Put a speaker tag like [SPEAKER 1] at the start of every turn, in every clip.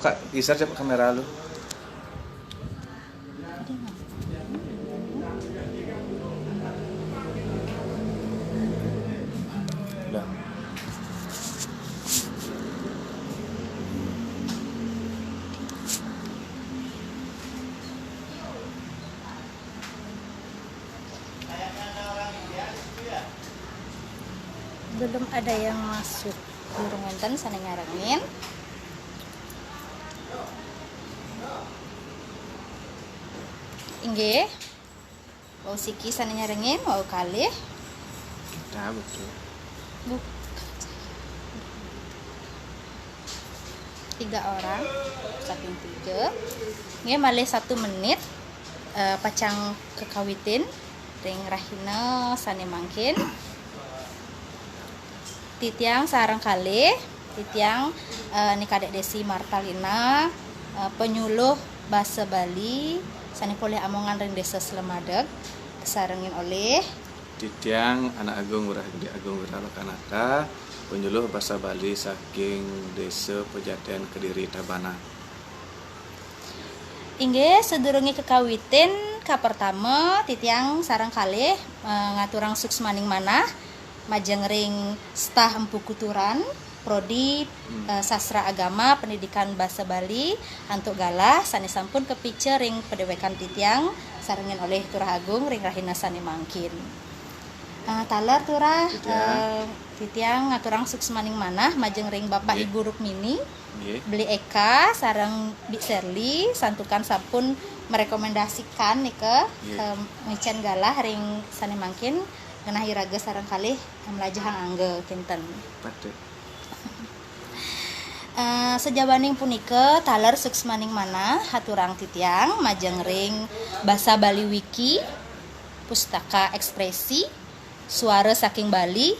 [SPEAKER 1] Kak, geser coba kamera lu. Udah.
[SPEAKER 2] Belum ada yang masuk burung enten sana nyarengin. Inggih. Mau siki sana nyarengin, mau kalih.
[SPEAKER 1] Nah, betul.
[SPEAKER 2] Bu. 3 orang, saking 3. Nggih malih 1 menit pacang kekawitin ring rahina sane mangkin. Titiang sarang kalih, titiang ni Kadek Desi Martalina, penyuluh bahasa Bali, sani poleh amongan ring desa Slemadeg, kesarengin oleh
[SPEAKER 1] Titiang anak agung Ngurah Gede Agung Wiralokanata, penyuluh bahasa Bali saking Desa Pejaten Kediri Tabana.
[SPEAKER 2] inggih sedurunge kekawitin ka pertama titiang sareng kalih ngaturang suksmaning manah majeng ring stah empu kuturan prodi sastra agama pendidikan bahasa Bali antuk galah sane sampun kepice ring pedewekan titiang sarengin oleh Turah Agung ring rahina sane mangkin. Taler Turah titiang ngaturang suksmaning manah majeng ring Bapak Ibu Rukmini beli Eka sareng Bi Serli santukan sampun merekomendasikan nih ke micen galah ring sane mangkin ngenah iraga sareng kalih melajahang angge kinten.
[SPEAKER 1] Pade.
[SPEAKER 2] Sejabaning punika taler suksmaning manah haturang titiang majeng ring Basa Bali Wiki, Pustaka Ekspresi, Suara Saking Bali,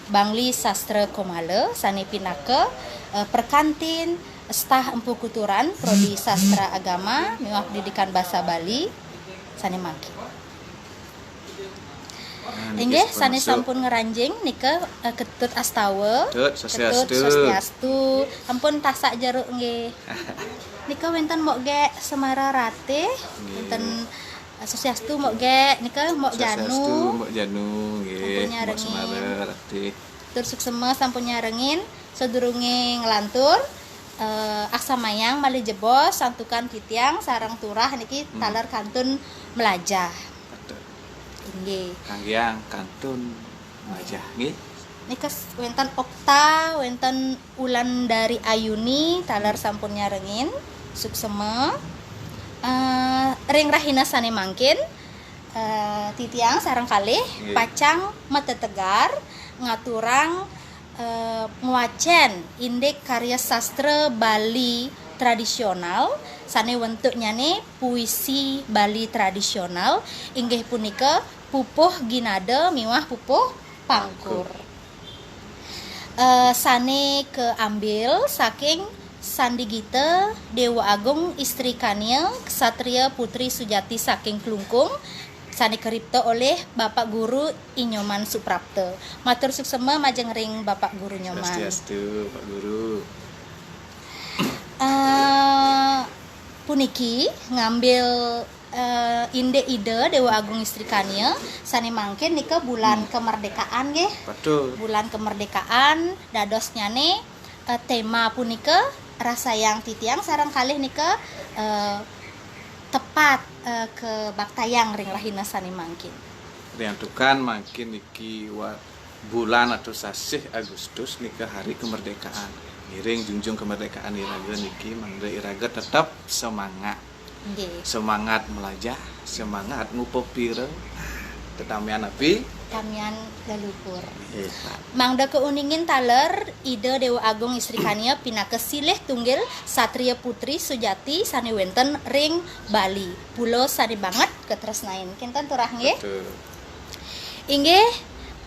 [SPEAKER 2] Bangli Sastra Komale, sane pinake perkantin stah empu kuturan prodi sastra agama miwah pendidikan bahasa Bali sane mangkin. Inggih sane sampun ngeranjing nika ketut astawa.
[SPEAKER 1] Ketut swastiastu.
[SPEAKER 2] Ampun tasak jeruk nggih. Nika wenten mok ge Semara Ratih, wenten swastiastu mok ge nika mok Janu.
[SPEAKER 1] Swastiastu mok Janu nggih. Mok
[SPEAKER 2] Nyarengin.
[SPEAKER 1] Semara Ratih.
[SPEAKER 2] Tur suksema sampun nyarengin sadurunge nglantur Aksa Mayang malih jebos santukan titiang sareng turah niki taler kantun melajah. Inggih.
[SPEAKER 1] Kanggiang kantun majah nggih.
[SPEAKER 2] Nika wenten Okta, wenten Wulandari Ayuni taler sampun nyarengin suksema ring rahina sane mangkin titiang sareng kalih pacang mata tegar ngaturang nguacen indek karya sastra Bali tradisional sane wentuknya nih puisi Bali tradisional inggih punika pupuh ginade miwah pupuh pangkur. Sane keambil saking Sandigita Dewa Agung Istri Kania Ksatria Putri Sujati saking Klungkung sane keripta oleh Bapak Guru Inyoman Suprapta. Matur suksema majeng ring Bapak Guru Nyoman.
[SPEAKER 1] Swastiastu Pak Guru.
[SPEAKER 2] Puniki ngambil ide Dewa Agung Istri Kania sane mangkin nika bulan kemerdekaan nggih.
[SPEAKER 1] Betul.
[SPEAKER 2] Bulan kemerdekaan dados nyane tema punika rasayang titiang sareng kalih nika tepat ke baktayang ring rahina sane mangkin.
[SPEAKER 1] Riantukan makin niki bulan atau sasih Agustus nika hari kemerdekaan. Ngiring junjung kemerdekaan iraga niki mangga iraga tetap semangat.
[SPEAKER 2] Nggih.
[SPEAKER 1] Semangat melajah, semangat ngupuh pireng. Tetamian api
[SPEAKER 2] Kamian leluhur.
[SPEAKER 1] hebat.
[SPEAKER 2] Mangda keuningin taler ide Dewa Agung Istri Kania pinake silih tunggil Satria Putri Sujati sane wenten ring Bali. Pulo sane banget ketresnain. Kinten turah nggih.
[SPEAKER 1] Betul.
[SPEAKER 2] Inggih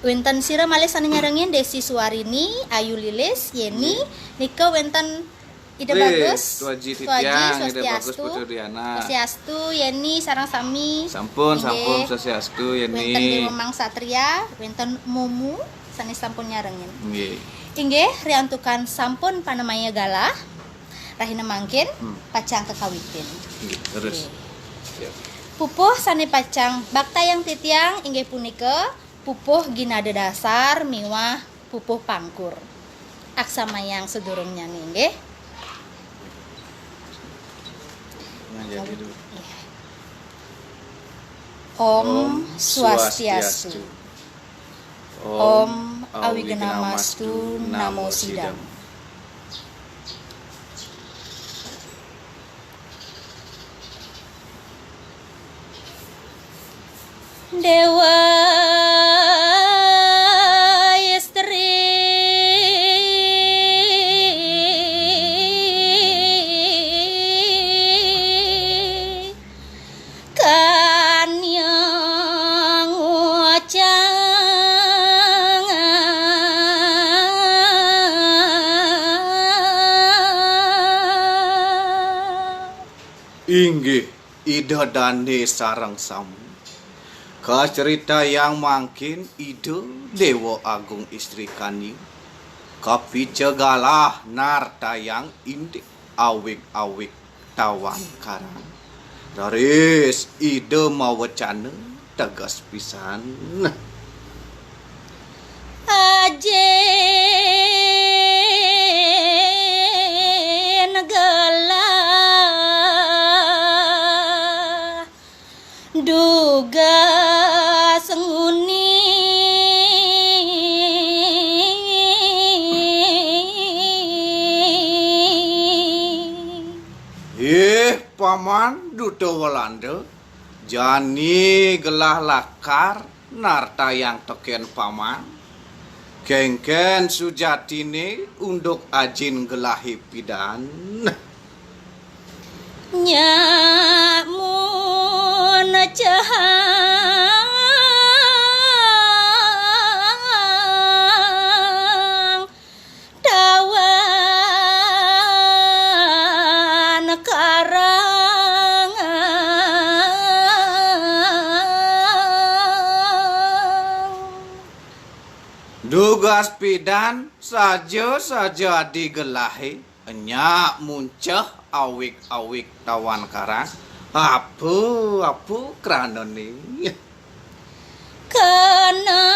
[SPEAKER 2] wenten sira malih sane nyarengin Desi Suwarini, Ayu Lilis, Yeni nika wenten ide bagus.
[SPEAKER 1] Tuaji titiang ide bagus
[SPEAKER 2] Swastiastu.
[SPEAKER 1] Putri Diana.
[SPEAKER 2] Swastiastu, Yeni sareng sami.
[SPEAKER 1] Sampun
[SPEAKER 2] Inggih.
[SPEAKER 1] Swastiastu
[SPEAKER 2] Wenten
[SPEAKER 1] Yeni.
[SPEAKER 2] Dewa Mang Satria, wenten Mumu sane sampun nyarengin.
[SPEAKER 1] Nggih.
[SPEAKER 2] Inggih riantukan sampun panemaya galah rahina mangkin pacang kekawitin.
[SPEAKER 1] Terus.
[SPEAKER 2] Oke. Pupuh sane pacang baktayang titiang inggih punika pupuh ginada dasar miwah pupuh pangkur. Aksamayang sedurungnya nggih.
[SPEAKER 1] Ngajabi dulu.
[SPEAKER 2] Om Swastiastu. Om Awigenamastu Namo Sidam. Dewa istri kan yang
[SPEAKER 1] Inggih ida dane sarang samu. Kacerita yang mangkin ide Dewa Agung istri Kanyu. Kapicegalah nartayang indik awik-awik tawan karang. Daris ide mawacana tegas pisan.
[SPEAKER 2] Ajen gelah duga senguni
[SPEAKER 1] paman duta Walanda jani gelah lakar nartayang teken paman kengken sujatine unduk ajin gelahi pidan
[SPEAKER 2] nyamun cahang tawan karang
[SPEAKER 1] dugas pidan saja digelahi enyak muncah awik-awik tawan karang apa krana ni
[SPEAKER 2] kena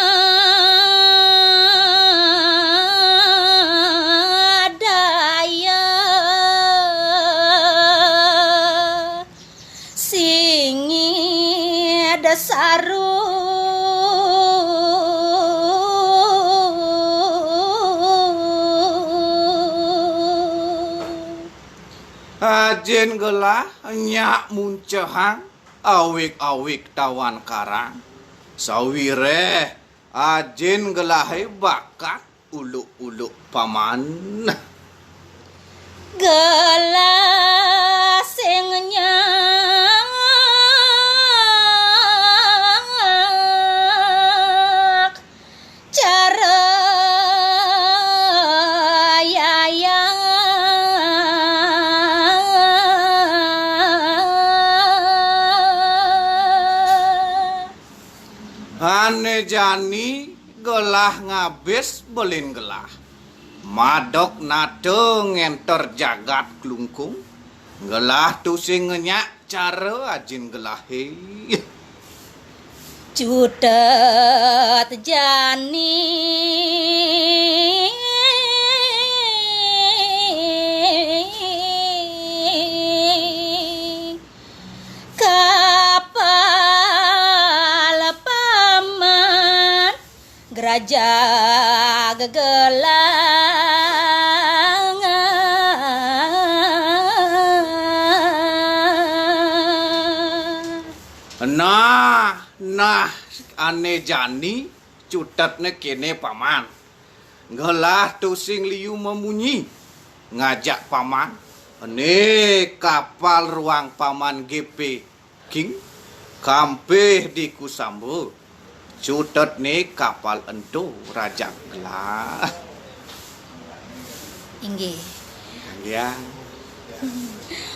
[SPEAKER 2] daya singi dasaru
[SPEAKER 1] ajin gelah nyak muncahang awik-awik tawan karang sawire ajin gelahe bakat uluk-uluk paman
[SPEAKER 2] gelas sing nyak cara yayang
[SPEAKER 1] ane jani gelah ngabis belin gelah madok nate ngenter jagat klungkung gelah tusing ngenyak cara ajin gelahe
[SPEAKER 2] cutet jani kapal paman geraja gegelangan
[SPEAKER 1] nah ane jani cutetne kene paman gelah tusing liu memunyi ngajak paman ane kapal ruang paman GP King kampeh di Kusambu cutet ne kapal ento raja gelah
[SPEAKER 2] inggih
[SPEAKER 1] ya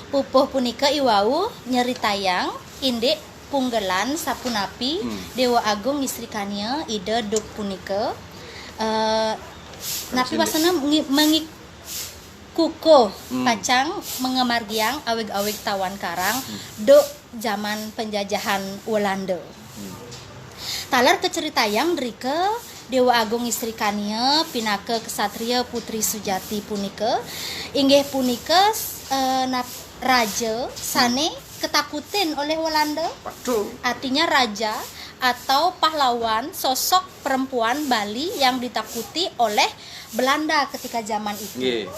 [SPEAKER 2] pupuh punika iwau nyeritayang indik punggelan sapunapi Dewa Agung istri Kania ide duk punika napi wasana kuko pacang mengemargiang awig-awig tawan karang do zaman penjajahan Walanda. Talar keceritayang drike Dewa Agung Istri Kania pinake kesatria Putri Sujati punika inggih punika raja sane ketakutin oleh Walanda. Artinya raja atau pahlawan, sosok perempuan Bali yang ditakuti oleh Belanda ketika zaman itu.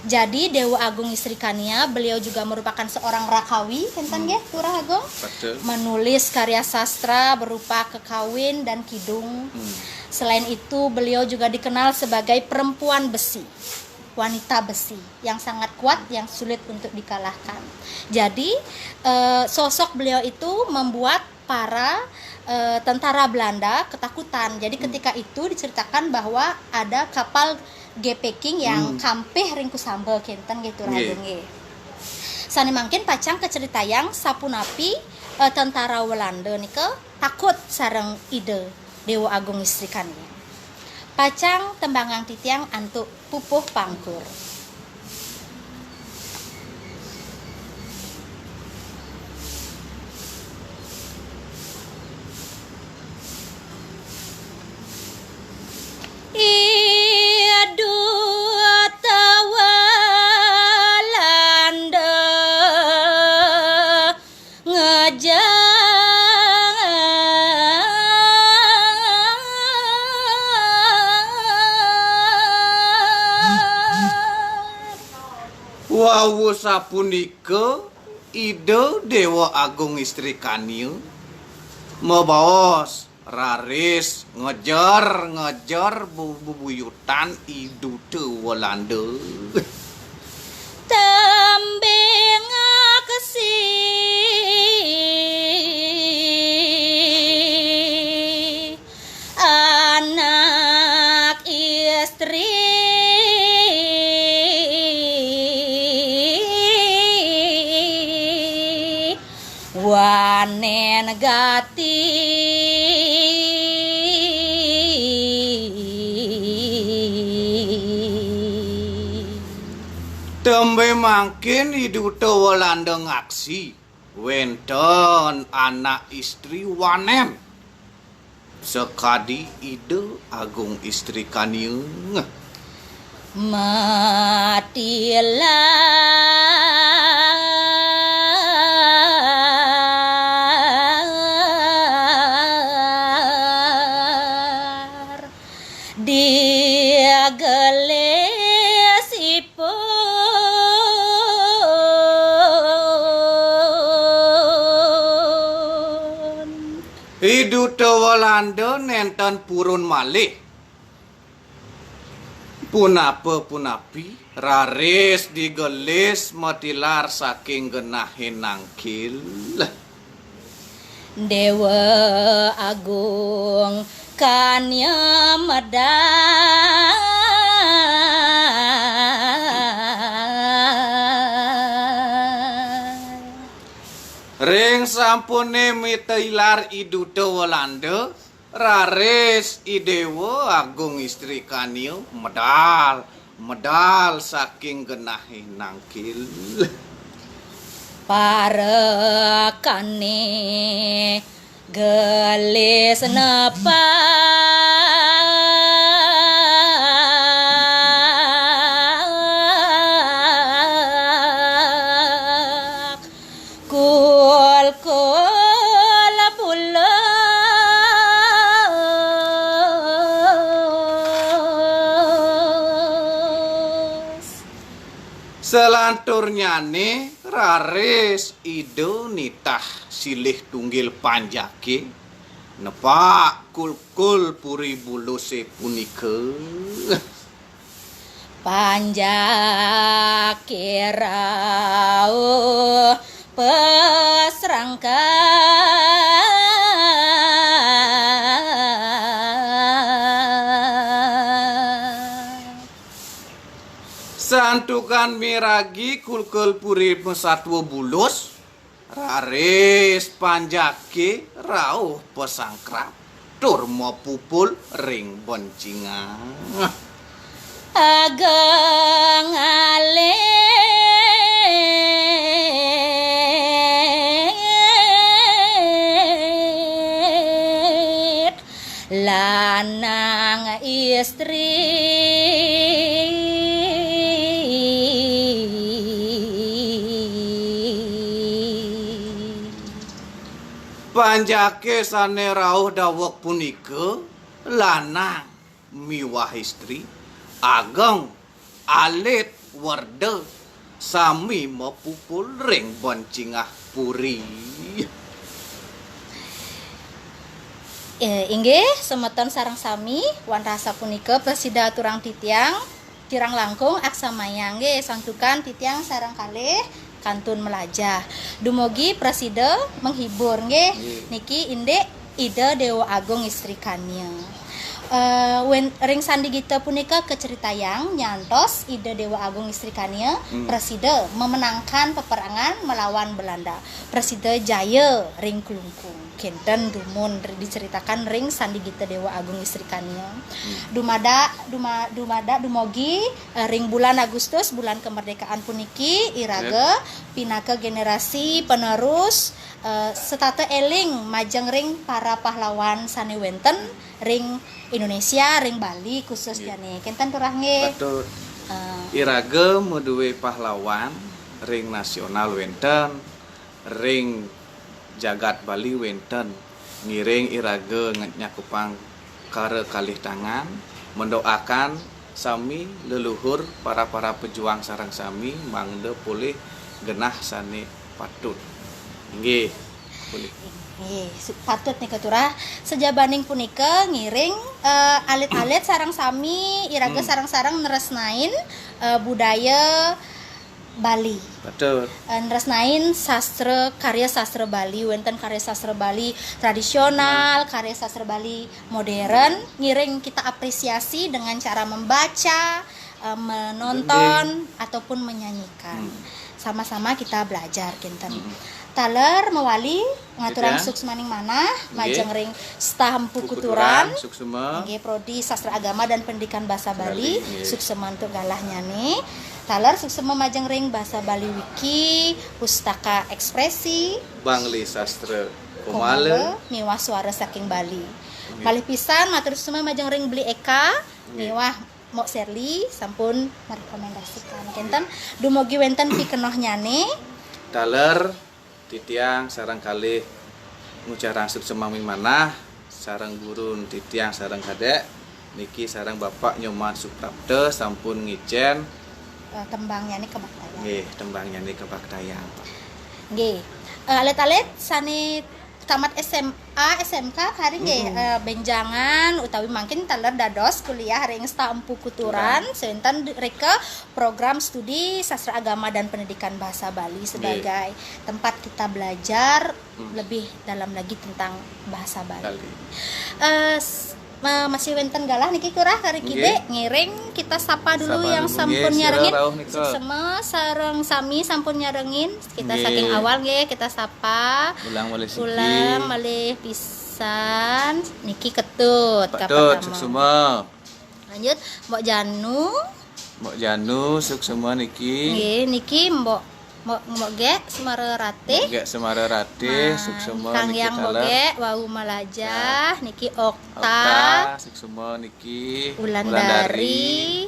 [SPEAKER 2] Jadi Dewa Agung Istri Kania, beliau juga merupakan seorang rakawi, enten nggih, Turah Agung? Menulis karya sastra berupa Kekawin dan Kidung. Selain itu, beliau juga dikenal sebagai perempuan besi, wanita besi yang sangat kuat, yang sulit untuk dikalahkan. Jadi sosok beliau itu membuat para tentara Belanda ketakutan. Jadi ketika itu diceritakan bahwa ada kapal Gepeking yang kampeh ringku sambal kenten gitu radenge. Sani mangkin pacang keceritayang sapunapi tentara Walanda nika takut sareng ide Dewa Agung Istri Kania. Pacang tembangang titiang antuk pupuh pangkur.
[SPEAKER 1] Wawu sapunika ide Dewa Agung Istri Kania mebaos raris ngejar bubuyutan idu te Walanda.
[SPEAKER 2] Tembeng kesi anak istri wanen gati
[SPEAKER 1] tembe mangkin hidup te Walanda ngaksi wenten anak istri wanen sekadi ide Agung Istri Kania
[SPEAKER 2] matilah dia gelesipun
[SPEAKER 1] hidup te Walanda nenten purun malih punapi raris digelis matilar saking genahe nangkil.
[SPEAKER 2] Dewa Agung Kania medal
[SPEAKER 1] Ring sampune mitilar idu te Walanda raris Dewa Agung Istri Kania medal saking genahe nangkil.
[SPEAKER 2] parekane gelis nepak kul pulos
[SPEAKER 1] Selanturnyane raris ide nitah silih tunggil panjake nepak kul puri buluse punika.
[SPEAKER 2] panjake rauh pesrangkan
[SPEAKER 1] Santukan miragi kulkul puri pesatwa bulus raris panjake rauh pesangkrap tur mau pupul ring boncingan.
[SPEAKER 2] ageng alit lanang istri
[SPEAKER 1] Panjake sane rawuh dawuh punika lanang miwah istri ageng alit werda sami mepupul ring boncingah puri.
[SPEAKER 2] Inggih semeton sareng sami wan rasa punika presida turang titiang kirang langkung aksamaya nggih santukan titiang sareng kalih kantun melajah. Dumugi presida menghibur nggih. Niki indek Ida Dewa Agung Istri Kania. Ring sandi kita punika keceritayang nyantos Ida Dewa Agung Istri Kania presida memenangkan peperangan melawan Belanda. Presida jaya ring kelungkung. Kenten dumun diceritakan ring sandi kita Dewa Agung Istri Kania. Dumada dumugi ring bulan Agustus bulan kemerdekaan puniki iraga pinaka generasi penerus setata eling majeng ring para pahlawan sane wenten ring Indonesia ring Bali khusus jane kenten turah nggih.
[SPEAKER 1] Betul. Iraga meduwe pahlawan ring nasional wenten ring jagat Bali wenten ngiring iraga nyakupang kare kalih tangan mendoakan sami leluhur para pejuang sareng sami mangda pulih genah sane patut. Nggih. Pulih.
[SPEAKER 2] Nggih, patut nih keturah sejabaning punika ngiring alit-alit sareng sami iraga sareng-sareng neresnain budaya Bali.
[SPEAKER 1] Betul.
[SPEAKER 2] Neresnain karya sastra Bali, wenten karya sastra Bali tradisional, karya sastra Bali modern, ngiring kita apresiasi dengan cara membaca, menonton ataupun menyanyikan. Sama-sama kita belajar kinten. Taler mewali ngaturang suksmaning manah majeng ring stahempu kuturan
[SPEAKER 1] suksema
[SPEAKER 2] nggih prodi sastra agama dan pendidikan bahasa Bali suksema untuk galah nyane taler suksema majeng ring bahasa Bali wiki pustaka ekspresi
[SPEAKER 1] Bangli sastra Komale
[SPEAKER 2] miwah suara saking Bali malih pisan matur suksema majeng ring beli eka miwah Mok Serli sampun merekomendasikan kenten dumugi wenten pikenoh nyane
[SPEAKER 1] taler titiang sarang kalih ngucarang suksema ming manah sarang gurun titiang sarang kadek niki sarang Bapak Nyoman Suprapto sampun ngijen
[SPEAKER 2] tembangnya nih kebaktayaan.
[SPEAKER 1] Nggih, tembangnya nih kebaktayaan.
[SPEAKER 2] Nggih. Alit-alit sani tamat SMA, SMK hari nggih benjangan utawi mangkin taler dados kuliah ring Empu Kuturan senten reka program studi sastra agama dan pendidikan bahasa Bali sebagai tempat kita belajar lebih dalam lagi tentang bahasa Bali. Masih wenten galah niki kurah hari kide ngiring kita sapa dulu yang sampun nyarengin semua sareng sami sampun nyarengin kita saking awal nggih kita sapa ulang malih pisan niki ketut
[SPEAKER 1] suksema
[SPEAKER 2] lanjut Mbok Janu suksema
[SPEAKER 1] niki
[SPEAKER 2] nggih niki Mbok ge Semara Ratih
[SPEAKER 1] suksema
[SPEAKER 2] Kang
[SPEAKER 1] niki
[SPEAKER 2] yang boge wau malajah niki Okta
[SPEAKER 1] suksema niki
[SPEAKER 2] Wulandari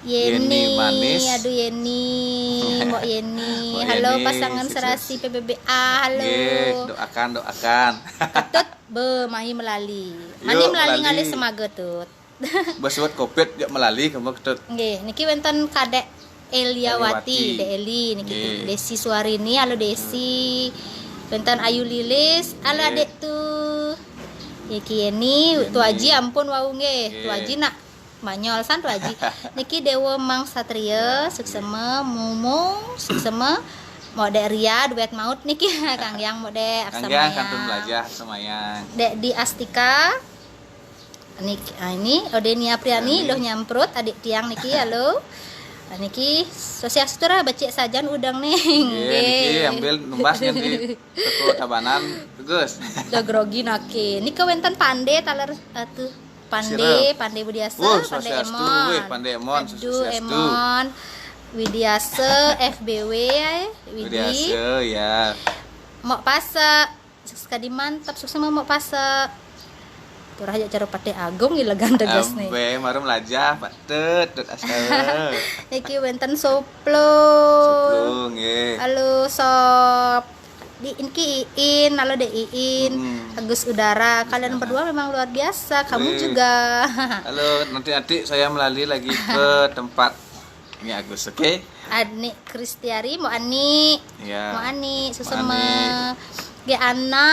[SPEAKER 2] Yeni
[SPEAKER 1] manis
[SPEAKER 2] aduh Yeni Mbok Yeni halo pasangan serasi PBBA halo
[SPEAKER 1] doakan
[SPEAKER 2] ketut be mahi melali ngali semaga tut
[SPEAKER 1] Basuat kopet jak melali kamu ketut
[SPEAKER 2] nggih niki wonten kadek Eliawati, Eli niki Desi Suarini, halo Desi. Bentan Ayu Lilis, halo adek tuh. Iki ini Tu Aji ampun wau nggih. Tu Aji nak manyol san Tu Aji. Niki Dewa Mang Satria, suksema Mumung, suksema Mode Ria duet maut niki Kang Yang Mode Aksamayang.
[SPEAKER 1] Kang Yang kantun belajar Aksamayang.
[SPEAKER 2] Dek di Astika. Ini Odenia Priani loh nyamprut adik tiang niki halo. Niki sosiastur bacik sajan udang nih.
[SPEAKER 1] Niki ambil numbasnya di teko tabanan tegas.
[SPEAKER 2] Da grogi nake. Nika wenten pande taler atuh Pandai Budiasa,
[SPEAKER 1] Oh,
[SPEAKER 2] Pandai
[SPEAKER 1] Swastiastu,
[SPEAKER 2] Emon.
[SPEAKER 1] weh, Pandai Emon,
[SPEAKER 2] Aduh,
[SPEAKER 1] Swastiastu.
[SPEAKER 2] Emon. Widiasa, FBW, Widi.
[SPEAKER 1] Biasa ya.
[SPEAKER 2] Mau pasa, sekali mantap, sukses mau pasa. Turah aja cara Pate Agung ilegan tegas nih.
[SPEAKER 1] Ambe marum lajah Pak Tet asal.
[SPEAKER 2] Iki wenten soplo.
[SPEAKER 1] Sebelum nggih.
[SPEAKER 2] Halo sob. Di Inki Iin, halo De Iin. Agus Udara, kalian berdua memang luar biasa. Kamu
[SPEAKER 1] Wih.
[SPEAKER 2] juga.
[SPEAKER 1] Halo, nanti saya melalui lagi ke tempat ini Agus, oke?
[SPEAKER 2] Ani Kristiari, mau Ani.
[SPEAKER 1] Ya.
[SPEAKER 2] Mau Ani,
[SPEAKER 1] Mau
[SPEAKER 2] susema.
[SPEAKER 1] Ani.
[SPEAKER 2] Ge Ana.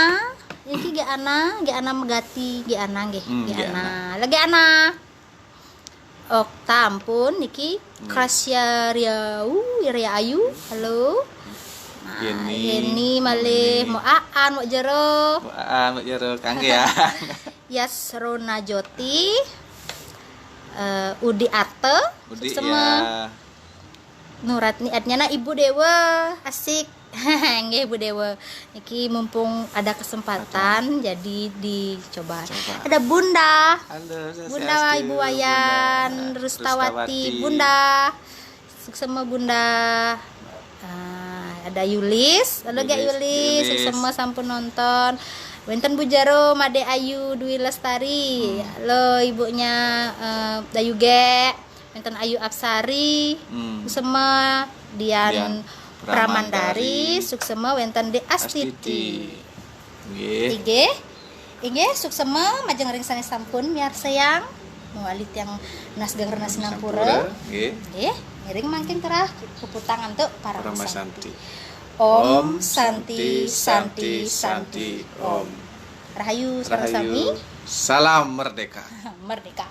[SPEAKER 2] Iki Ge Ana Megati, Ge Ana nggih, Ge
[SPEAKER 1] Ge
[SPEAKER 2] Ana. Lagi Ana. Okta ampun niki Krasya Ria Ayu. Halo. Nah, ini malih mau Aan mau jero.
[SPEAKER 1] Wah, Mbak Jero kangge ya.
[SPEAKER 2] Yasrona Joti. Udi Ate.
[SPEAKER 1] Budi
[SPEAKER 2] sama
[SPEAKER 1] ya.
[SPEAKER 2] Nuratni Adnyana Ibu Dewa. Asik. Nggih Ibu Dewa. Niki mumpung ada kesempatan jadi dicoba. Ada Bunda.
[SPEAKER 1] Halo,
[SPEAKER 2] Bunda Ibu Wayan Rustawati. Bunda. Sukses sama Bunda. Ada Yulis, halo Gak Yulis, semua sampun nonton. Wenten Bu Jaro, Made Ayu Dwi Lestari, halo ibunya Dayu Ge, wenten Ayu Apsari, semua Dian Pramandari, suksema wenten De Astiti.
[SPEAKER 1] Nggih.
[SPEAKER 2] Ige suksema majeng ring sanes sampun miar sayang. Mualit yang nasgang renas Singapura.
[SPEAKER 1] Nggih.
[SPEAKER 2] Ngiring makin terah keputangan tuh para
[SPEAKER 1] Rama
[SPEAKER 2] Santi.
[SPEAKER 1] Santi.
[SPEAKER 2] Om Santi Santi Santi Om. Rahayu sareng sami
[SPEAKER 1] Rahayu. Salam merdeka.
[SPEAKER 2] merdeka.